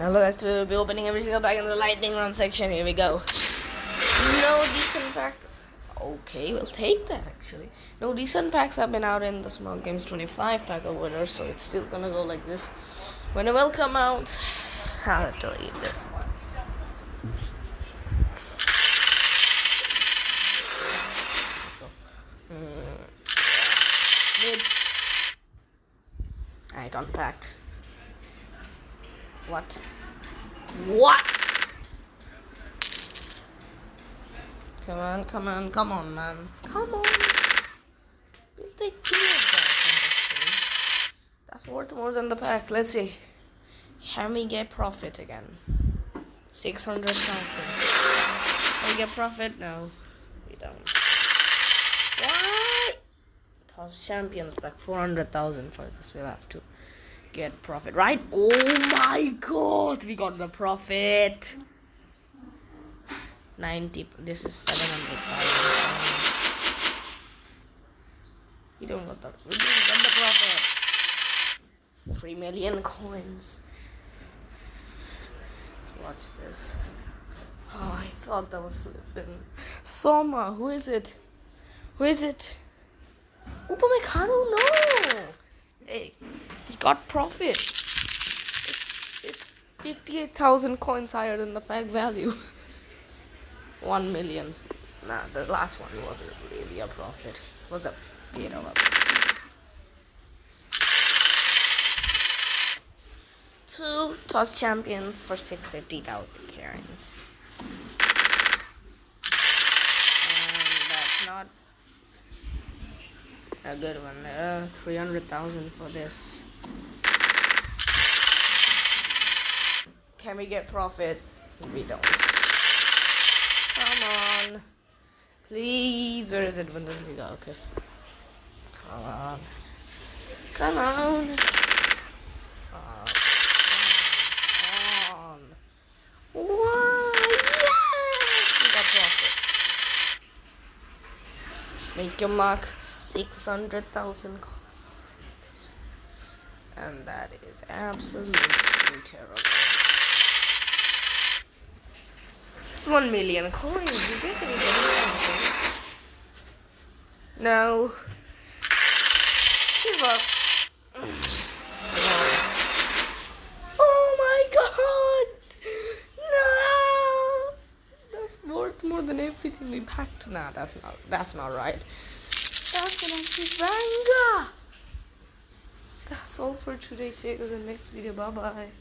Hello guys, today we'll be opening every single pack in the lightning round section. Here we go. No decent packs. Okay, we'll take that actually. No decent packs have been out in the Smoq Games 25 pack of winners, so it's still gonna go like this. When it will come out, I'll have to leave this one. Let's go. Mid. Icon pack. What? Come on, man. Come on. We'll take 2 of that from this thing. That's worth more than the pack. Let's see. Can we get profit again? 600,000. Can we get profit? No, we don't. Why? Toss champions back 400,000 for this. We'll have to get profit, right? Oh my god, we got the profit. 90. This is 700,000. We don't got the. We didn't get the profit. 3 million coins. Let's watch this. Oh, I thought that was flipping. Soma, who is it? Who is it? Upamecano, no. Hey, he got profit. It's 58,000 coins higher than the pack value. 1 million. Nah, the last one wasn't really a profit. It was a bit of a profit. 2 toss champions for 650,000 coins. And that's not a good one. 300,000 for this. Can we get profit? We don't. Come on. Please. Where is it? Bundesliga. Okay. Come on. Come on. Come on. Why? Yes! We got profit. Make your mark. 600,000. And that is absolutely terrible. 1 million coins. You think we get something? No. Give up. Oh my god! No! That's worth more than everything we packed. Nah, that's not right. That's an epic banger. That's all for today. See you guys in the next video. Bye bye.